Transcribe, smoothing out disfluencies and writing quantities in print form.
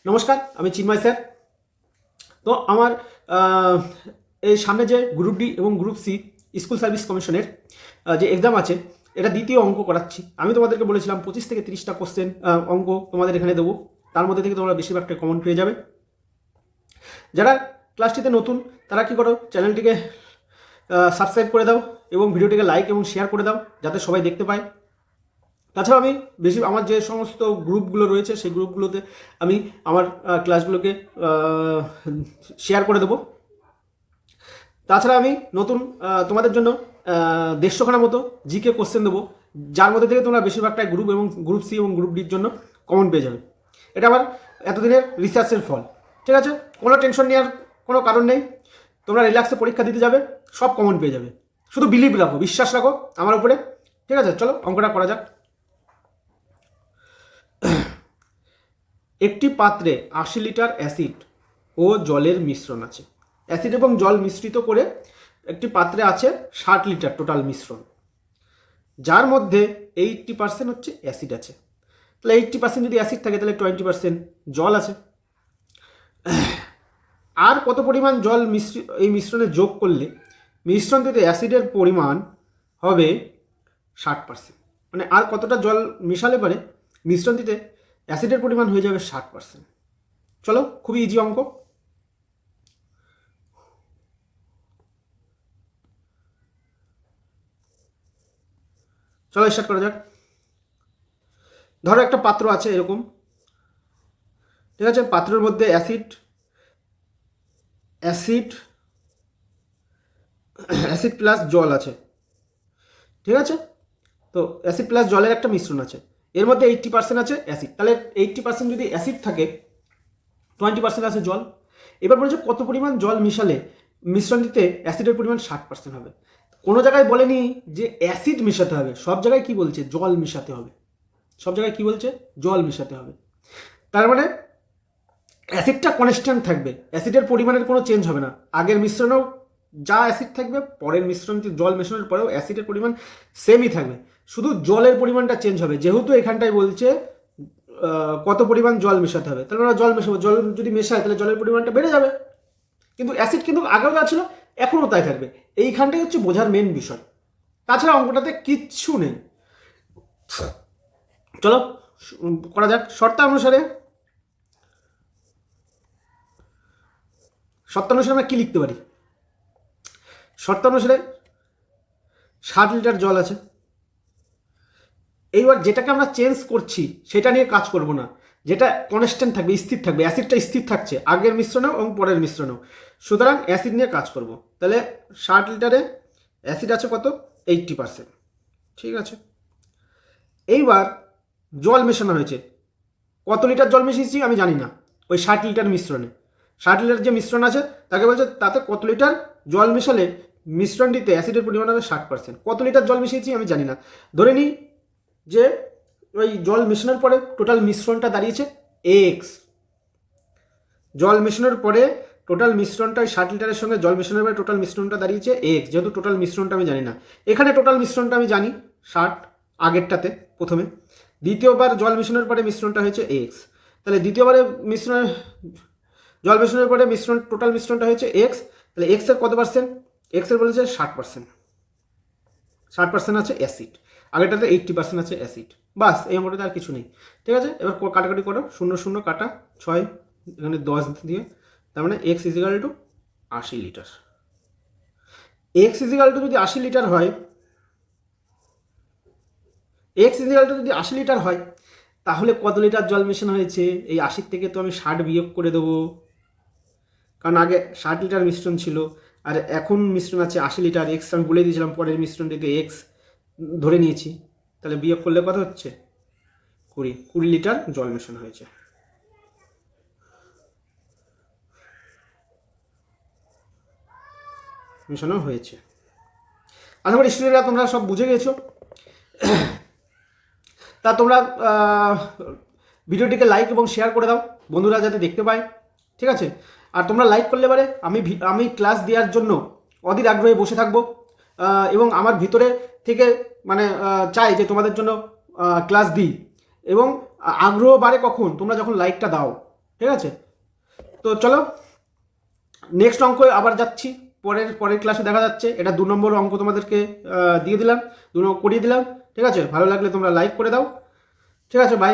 নমস্কার, আমি চিন্ময় স্যার। তো আমার এই সামনে যে গ্রুপ ডি এবং গ্রুপ সি স্কুল সার্ভিস কমিশনের যে এক্সাম আছে, এটা দ্বিতীয় অঙ্ক করাচ্ছি। আমি তোমাদেরকে বলেছিলাম 25 থেকে 30টা কোশ্চেন অঙ্ক তোমাদের এখানে দেবো। তার মধ্যে থেকে তোমরা বেশিরভাগটা কমন পেয়ে যাবে। যারা ক্লাসটিতে নতুন তারা কি করো, চ্যানেলটিকে সাবস্ক্রাইব করে দাও এবং ভিডিওটিকে লাইক এবং শেয়ার করে দাও যাতে সবাই দেখতে পায়। তাছাড়া আমি আমার যে সমস্ত গ্রুপগুলো রয়েছে সেই গ্রুপগুলোতে আমি আমার ক্লাসগুলোকে শেয়ার করে দেবো। তাছাড়া আমি নতুন তোমাদের জন্য 150খানা মতো জিকে কোশ্চেন দেবো, যার মধ্যে থেকে তোমরা বেশিরভাগটাই গ্রুপ এবং গ্রুপ সি এবং গ্রুপ ডির জন্য কমন পেয়ে যাবে। এটা আমার এতদিনের রিসার্চের ফল। ঠিক আছে, কোনো টেনশন নেওয়ার কোনো কারণ নেই। তোমরা রিল্যাক্সে পরীক্ষা দিতে যাবে, সব কমন পেয়ে যাবে। শুধু বিলিভ রাখো, বিশ্বাস রাখো আমার উপরে। ঠিক আছে, চলো অঙ্কটা করা যাক। একটি পাত্রে 80 লিটার অ্যাসিড ও জলের মিশ্রণ আছে। অ্যাসিড এবং জল মিশ্রিত করে একটি পাত্রে আছে 60 লিটার টোটাল মিশ্রণ, যার মধ্যে 80% হচ্ছে অ্যাসিড আছে। তাহলে 80% যদি অ্যাসিড থাকে তাহলে 20% জল আছে। আর কত পরিমাণ জল এই মিশ্রণে যোগ করলে মিশ্রণটিতে অ্যাসিডের পরিমাণ হবে 60%। মানে আর কতটা জল মিশালে পরে মিশ্রণটিতে অ্যাসিডের পরিমাণ হয়ে যাবে 60%। চলো, খুবই ইজি অঙ্ক। চলো স্টার্ট করা যাক। ধরো একটা পাত্র আছে এরকম, ঠিক আছে। পাত্রের মধ্যে অ্যাসিড অ্যাসিড অ্যাসিড প্লাস জল আছে, ঠিক আছে। তো অ্যাসিড প্লাস জলের একটা মিশ্রণ আছে, এর মধ্যে 80% আছে অ্যাসিড। তাহলে 80% যদি অ্যাসিড থাকে, 20% আছে জল। এবার বলেছে কত পরিমাণ জল মিশালে মিশ্রণটিতে অ্যাসিডের পরিমাণ 60% হবে। কোনো জায়গায় বলেনি যে অ্যাসিড মেশাতে হবে, সব জায়গায় কি বলছে, জল মেশাতে হবে। সব জায়গায় কি বলছে, জল মেশাতে হবে। তার মানে অ্যাসিডটা কনস্ট্যান্ট থাকবে, অ্যাসিডের পরিমাণের কোনো চেঞ্জ হবে না। আগের মিশ্রণেও যা অ্যাসিড থাকবে, পরের মিশ্রণটি জল মেশানোর পরেও অ্যাসিডের পরিমাণ সেমই থাকবে, শুধু জলের পরিমাণটা চেঞ্জ হবে। যেহেতু এখানটায় বলছে কত পরিমাণ জল মেশাতে হবে, তাহলে আমরা জল মেশাবো। জল যদি মেশায় তাহলে জলের পরিমাণটা বেড়ে যাবে। কিন্তু অ্যাসিড কিন্তু আগেও যা ছিল এখনও তাই থাকবে। এইখানটাই হচ্ছে বোঝার মেন বিষয়। তাছাড়া অঙ্কটাতে কিচ্ছু নেই। চলো করা যাক। শর্তানুসারে আমরা কি লিখতে পারি? শর্তানুসারে 60 লিটার জল আছে। এইবার যেটাকে আমরা চেঞ্জ করছি সেটা নিয়ে কাজ করব না, যেটা কনস্ট্যান্ট থাকবে, স্থির থাকবে। অ্যাসিডটা স্থির থাকছে আগের মিশ্রণেও এবং পরের মিশ্রণেও, সুতরাং অ্যাসিড নিয়ে কাজ করব। তাহলে 60 লিটারে অ্যাসিড আছে কত, 80%। ঠিক আছে, এইবার জল মেশানো হয়েছে। কত লিটার জল মিশিয়েছি আমি জানি না, ওই 60 লিটার মিশ্রণে 60 লিটার যে মিশ্রণ আছে তাকে বলছে তাতে কত লিটার জল মেশালে মিশ্রণটিতে অ্যাসিডের পরিমাণ হবে 60%। কত লিটার জল মিশিয়েছি আমি জানি না। ধরে নিই যে ওই জল মেশানোর পরে টোটাল মিশ্রণটা দাঁড়িয়েছে এক্স। জল মেশানোর পরে টোটাল মিশ্রণটা ওই 60 লিটারের সঙ্গে জল মেশানোর পরে টোটাল মিশ্রণটা দাঁড়িয়েছে এক্স। যেহেতু টোটাল মিশ্রণটা আমি জানি না, এখানে টোটাল মিশ্রণটা আমি জানি 60 আগেরটাতে প্রথমে। দ্বিতীয়বার জল মেশানোর পরে মিশ্রণটা হয়েছে এক্স। তাহলে দ্বিতীয়বারে জল মেশানোর পরে টোটাল মিশ্রণটা হয়েছে এক্স। তাহলে এক্সের কত পার্সেন্ট, এক্সের বলেছে 60%। 60% আছে অ্যাসিড, আগেরটাতে 80% আছে অ্যাসিড। বাস, এই অঙ্কটাতে আর কিছু নেই। ঠিক আছে, এবার কাটাকাটি করো, 0 0 কাটা 6, এখানে 10 দিয়ে, তার মানে X is equal to 80 litre. X is equal to যদি 80 লিটার হয়, যদি 80 লিটার হয়, তাহলে কত লিটার জল মেশানো হয়েছে? এই 80 থেকে তো আমি 60 বিয়োগ করে দেবো, কারণ আগে 60 লিটার মিশ্রণ ছিল আর এখন মিশ্রণ আছে 80 লিটার। এক্স আমি বলে দিয়েছিলাম, পরের মিশ্রণটিতে এক্স ধরে নিয়েছি। তাহলে বিয়োগ করলে কত হচ্ছে, 20 লিটার জল মেশানো হয়েছে। আশা করি স্টুডেন্টরা তোমরা সব বুঝে গেছো। তা তোমরা ভিডিওটিকে লাইক এবং শেয়ার করে দাও, বন্ধুরা যাতে দেখতে পায়। ঠিক আছে, আর তোমরা লাইক করলে পারে আমি ক্লাস দেওয়ার জন্য অধীর আগ্রহে বসে থাকবো এবং আমার ভিতরে থেকে মানে চাই যে তোমাদের জন্য ক্লাস দিই। এবং আগ্রহ বাড়ে কখন, তোমরা যখন লাইকটা দাও। ঠিক আছে? তো চলো নেক্সট অঙ্ক আবার যাচ্ছি, পরের ক্লাসে দেখা যাচ্ছে। এটা 2 নম্বর অঙ্ক তোমাদেরকে দিয়ে দিলাম, 2 নম্বর করিয়ে দিলাম। ঠিক আছে, ভালো লাগলে তোমরা লাইক করে দাও। ঠিক আছে, বাই।